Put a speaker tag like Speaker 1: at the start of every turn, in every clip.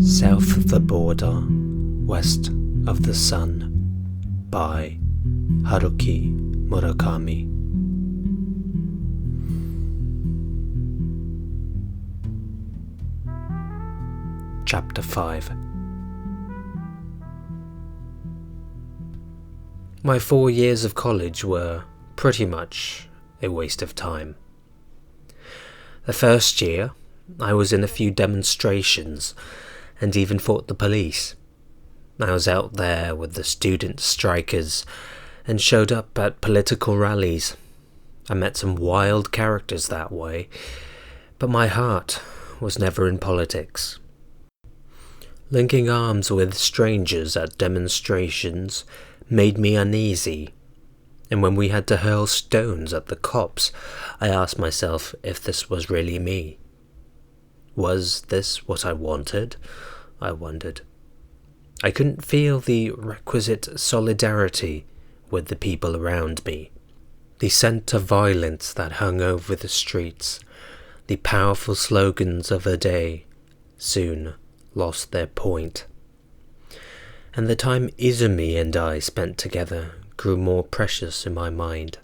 Speaker 1: South of the Border, West of the Sun by Haruki Murakami. Chapter 5. My 4 years of college were pretty much a waste of time. The first year, I was in a few demonstrations and even fought the police. I was out there with the student strikers and showed up at political rallies. I met some wild characters that way, but my heart was never in politics. Linking arms with strangers at demonstrations made me uneasy, and when we had to hurl stones at the cops, I asked myself if this was really me. Was this what I wanted? I wondered. I couldn't feel the requisite solidarity with the people around me. The scent of violence that hung over the streets, the powerful slogans of the day, soon lost their point. And the time Izumi and I spent together grew more precious in my mind.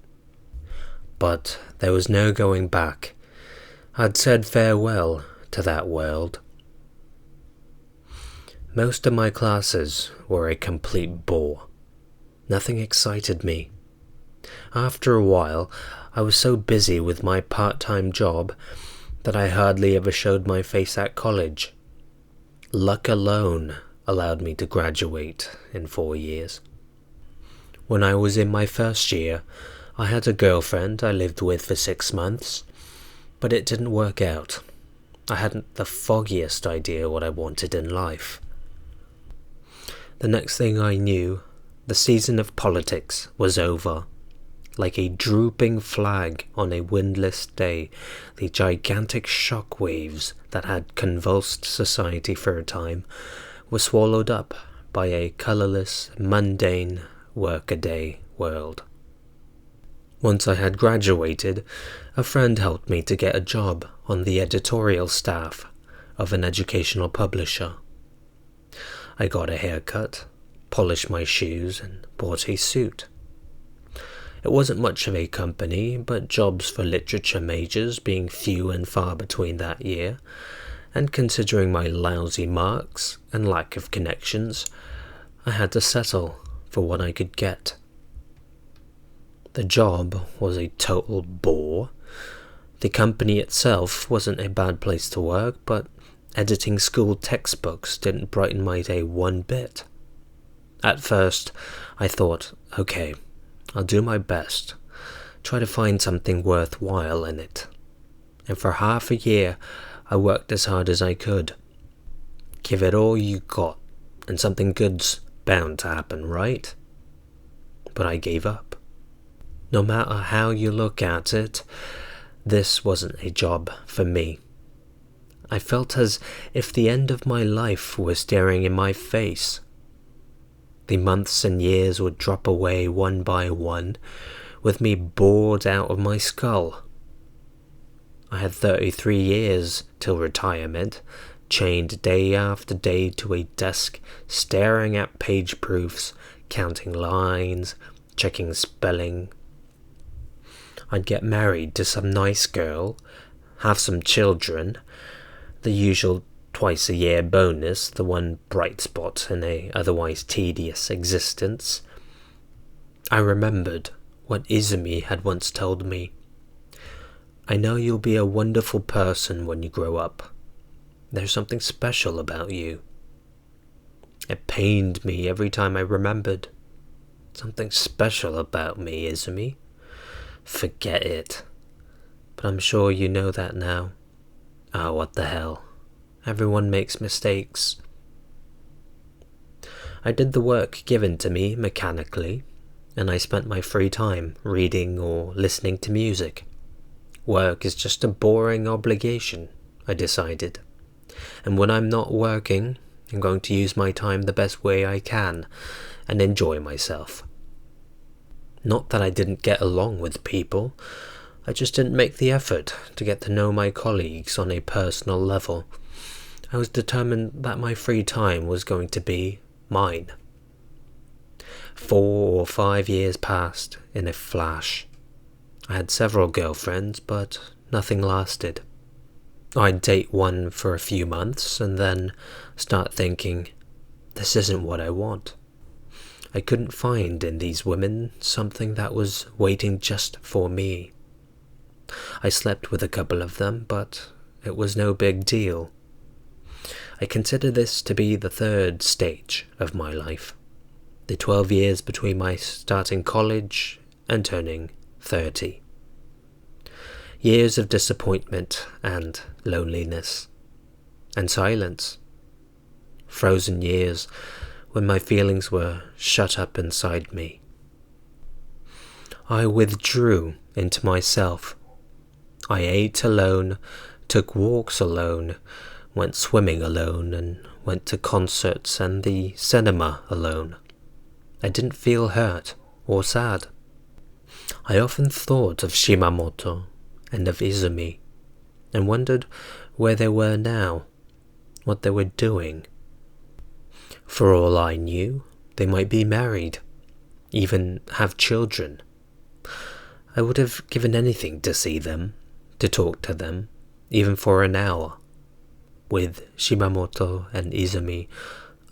Speaker 1: But there was no going back. I'd said farewell to that world. Most of my classes were a complete bore. Nothing excited me. After a while, I was so busy with my part-time job that I hardly ever showed my face at college. Luck alone allowed me to graduate in 4 years. When I was in my first year, I had a girlfriend I lived with for 6 months, but it didn't work out. I hadn't the foggiest idea what I wanted in life. The next thing I knew, the season of politics was over. Like a drooping flag on a windless day, the gigantic shock waves that had convulsed society for a time were swallowed up by a colourless, mundane, workaday world. Once I had graduated, a friend helped me to get a job on the editorial staff of an educational publisher. I got a haircut, polished my shoes, and bought a suit. It wasn't much of a company, but jobs for literature majors being few and far between that year, and considering my lousy marks and lack of connections, I had to settle for what I could get. The job was a total bore. The company itself wasn't a bad place to work, but editing school textbooks didn't brighten my day one bit. At first, I thought, okay, I'll do my best, try to find something worthwhile in it. And for half a year, I worked as hard as I could. Give it all you got, and something good's bound to happen, right? But I gave up. No matter how you look at it, this wasn't a job for me. I felt as if the end of my life was staring in my face. The months and years would drop away one by one, with me bored out of my skull. I had 33 years till retirement, chained day after day to a desk, staring at page proofs, counting lines, checking spelling. I'd get married to some nice girl, have some children, the usual twice-a-year bonus, the one bright spot in a otherwise tedious existence. I remembered what Izumi had once told me. I know you'll be a wonderful person when you grow up. There's something special about you. It pained me every time I remembered. Something special about me, Izumi. Forget it. But I'm sure you know that now. Ah, what the hell. Everyone makes mistakes. I did the work given to me mechanically, and I spent my free time reading or listening to music. Work is just a boring obligation, I decided. And when I'm not working, I'm going to use my time the best way I can and enjoy myself. Not that I didn't get along with people, I just didn't make the effort to get to know my colleagues on a personal level. I was determined that my free time was going to be mine. 4 or 5 years passed in a flash. I had several girlfriends, but nothing lasted. I'd date one for a few months and then start thinking, this isn't what I want. I couldn't find in these women something that was waiting just for me. I slept with a couple of them, but it was no big deal. I consider this to be the third stage of my life, the 12 years between my starting college and turning 30. Years of disappointment and loneliness and silence. Frozen years when my feelings were shut up inside me. I withdrew into myself. I ate alone, took walks alone, went swimming alone, and went to concerts and the cinema alone. I didn't feel hurt or sad. I often thought of Shimamoto and of Izumi, and wondered where they were now, what they were doing. For all I knew, they might be married, even have children. I would have given anything to see them, to talk to them, even for an hour. With Shimamoto and Izumi,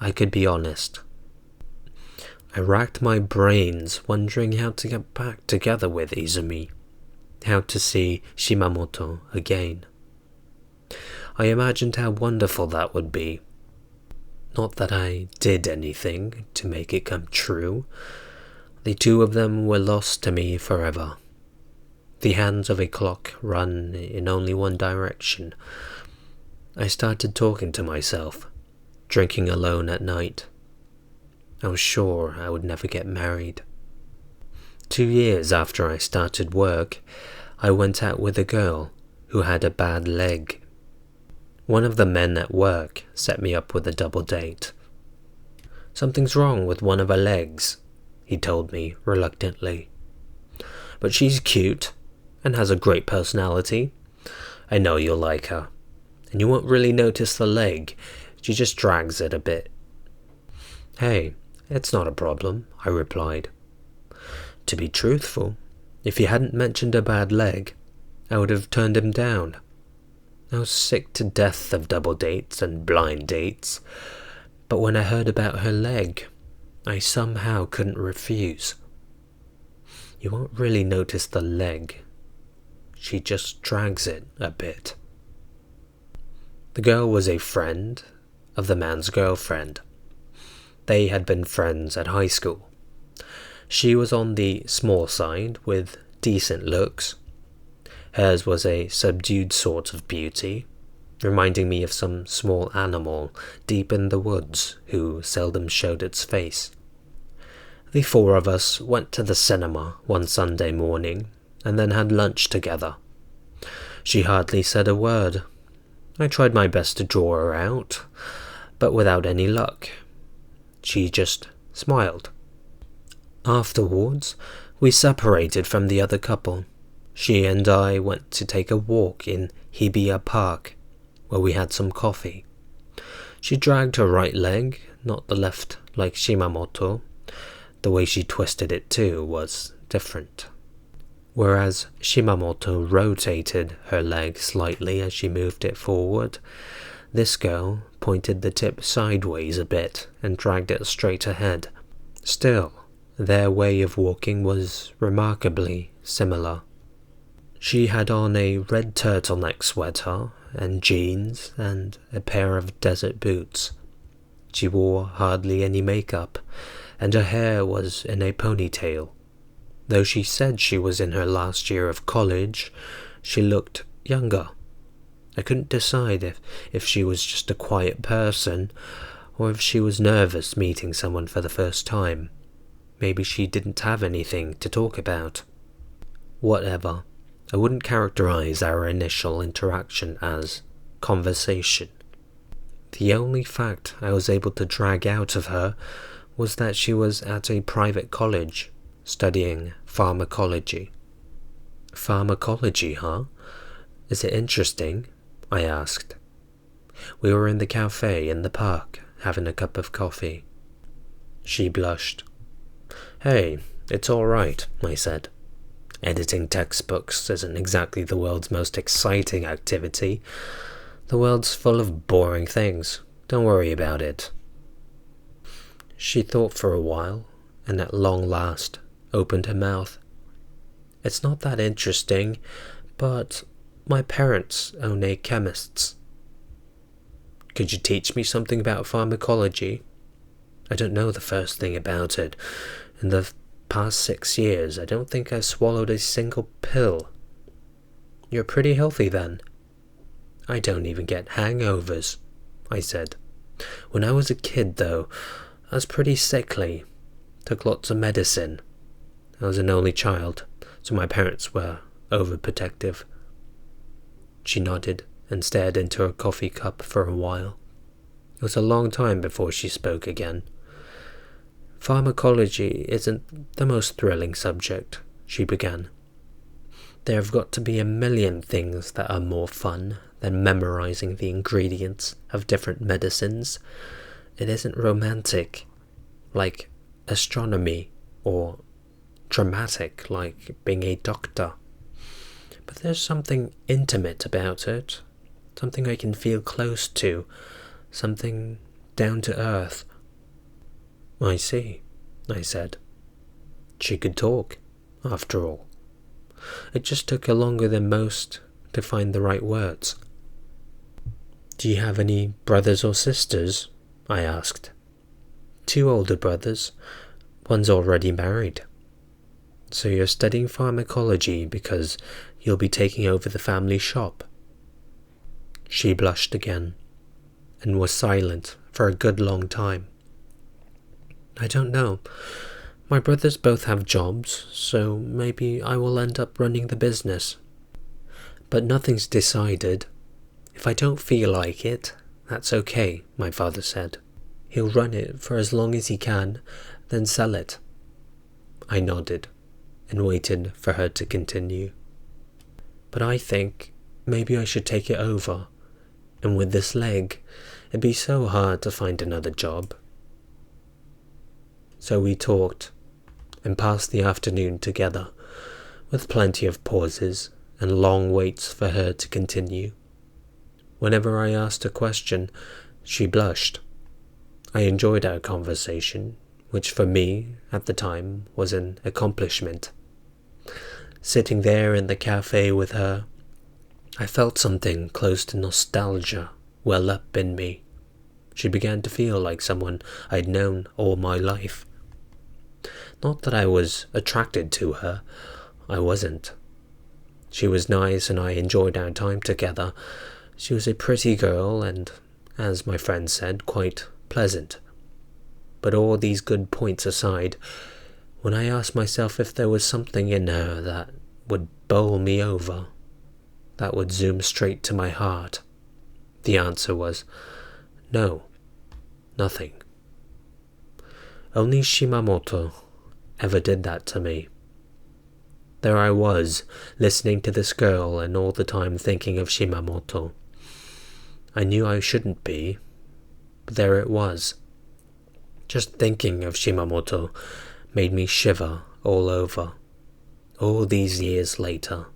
Speaker 1: I could be honest. I racked my brains wondering how to get back together with Izumi, how to see Shimamoto again. I imagined how wonderful that would be. Not that I did anything to make it come true. The two of them were lost to me forever. The hands of a clock run in only one direction. I started talking to myself, drinking alone at night. I was sure I would never get married. 2 years after I started work, I went out with a girl who had a bad leg. One of the men at work set me up with a double date. Something's wrong with one of her legs, he told me reluctantly. But she's cute and has a great personality. I know you'll like her. And you won't really notice the leg. She just drags it a bit. Hey, it's not a problem, I replied. To be truthful, if he hadn't mentioned a bad leg, I would have turned him down. I was sick to death of double dates and blind dates, but when I heard about her leg, I somehow couldn't refuse. You won't really notice the leg. She just drags it a bit. The girl was a friend of the man's girlfriend. They had been friends at high school. She was on the small side with decent looks. Hers was a subdued sort of beauty, reminding me of some small animal deep in the woods who seldom showed its face. The four of us went to the cinema one Sunday morning and then had lunch together. She hardly said a word. I tried my best to draw her out, but without any luck. She just smiled. Afterwards, we separated from the other couple. She and I went to take a walk in Hibiya Park, where we had some coffee. She dragged her right leg, not the left like Shimamoto. The way she twisted it too was different. Whereas Shimamoto rotated her leg slightly as she moved it forward, this girl pointed the tip sideways a bit and dragged it straight ahead. Still, their way of walking was remarkably similar. She had on a red turtleneck sweater and jeans and a pair of desert boots. She wore hardly any makeup, and her hair was in a ponytail. Though she said she was in her last year of college, she looked younger. I couldn't decide if she was just a quiet person, or if she was nervous meeting someone for the first time. Maybe she didn't have anything to talk about. Whatever. I wouldn't characterize our initial interaction as conversation. The only fact I was able to drag out of her was that she was at a private college, studying pharmacology. Pharmacology, huh? Is it interesting? I asked. We were in the cafe in the park, having a cup of coffee. She blushed. "Hey, it's all right," I said. "Editing textbooks isn't exactly the world's most exciting activity. The world's full of boring things. Don't worry about it." She thought for a while, and at long last opened her mouth. "It's not that interesting, but my parents own a chemist's." "Could you teach me something about pharmacology? I don't know the first thing about it. In the past 6 years, I don't think I've swallowed a single pill." "You're pretty healthy then." "I don't even get hangovers," I said. "When I was a kid, though, I was pretty sickly. Took lots of medicine. I was an only child, so my parents were overprotective." She nodded and stared into her coffee cup for a while. It was a long time before she spoke again. "Pharmacology isn't the most thrilling subject," she began. "There have got to be a million things that are more fun than memorizing the ingredients of different medicines. It isn't romantic, like astronomy, or dramatic, like being a doctor. But there's something intimate about it, something I can feel close to, something down to earth." "I see," I said. She could talk, after all. It just took her longer than most to find the right words. "Do you have any brothers or sisters?" I asked. "2 older brothers. One's already married." "So you're studying pharmacology because you'll be taking over the family shop?" She blushed again, and was silent for a good long time. "I don't know. My brothers both have jobs, so maybe I will end up running the business. But nothing's decided. If I don't feel like it, that's okay," my father said. "He'll run it for as long as he can, then sell it." I nodded and waited for her to continue. "But I think maybe I should take it over. And with this leg, it'd be so hard to find another job." So we talked and passed the afternoon together, with plenty of pauses and long waits for her to continue. Whenever I asked a question, she blushed. I enjoyed our conversation, which for me, at the time, was an accomplishment. Sitting there in the cafe with her, I felt something close to nostalgia well up in me. She began to feel like someone I'd known all my life. Not that I was attracted to her. I wasn't. She was nice and I enjoyed our time together. She was a pretty girl and, as my friend said, quite pleasant. But all these good points aside, when I asked myself if there was something in her that would bowl me over, that would zoom straight to my heart, the answer was no, nothing. Only Shimamoto ever did that to me. There I was, listening to this girl and all the time thinking of Shimamoto. I knew I shouldn't be, but there it was. Just thinking of Shimamoto made me shiver all over, all these years later.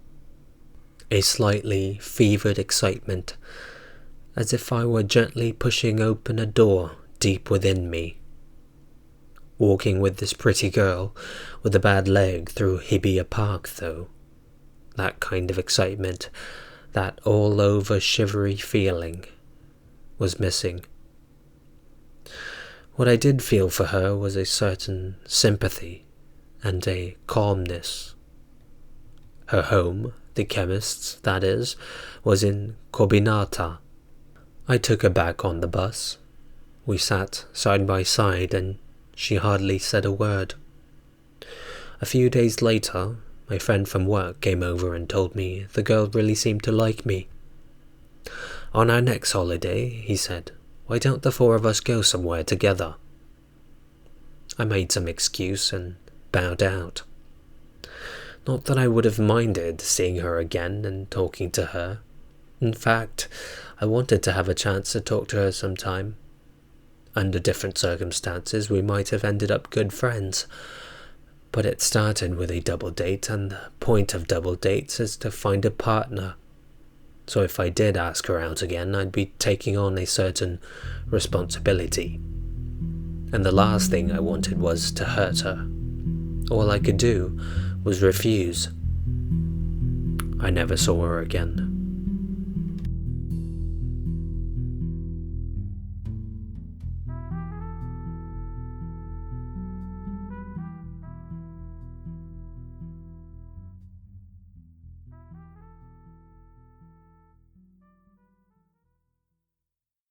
Speaker 1: A slightly fevered excitement, as if I were gently pushing open a door deep within me. Walking with this pretty girl with a bad leg through Hibiya Park, though. That kind of excitement, that all-over shivery feeling, was missing. What I did feel for her was a certain sympathy and a calmness. Her home, the chemist's, that is, was in Kobinata. I took her back on the bus. We sat side by side and she hardly said a word. A few days later, my friend from work came over and told me the girl really seemed to like me. "On our next holiday," he said, "why don't the 4 of us go somewhere together?" I made some excuse and bowed out. Not that I would have minded seeing her again and talking to her. In fact, I wanted to have a chance to talk to her sometime. Under different circumstances, we might have ended up good friends. But it started with a double date, and the point of double dates is to find a partner. So if I did ask her out again, I'd be taking on a certain responsibility. And the last thing I wanted was to hurt her. All I could do was refuse. I never saw her again.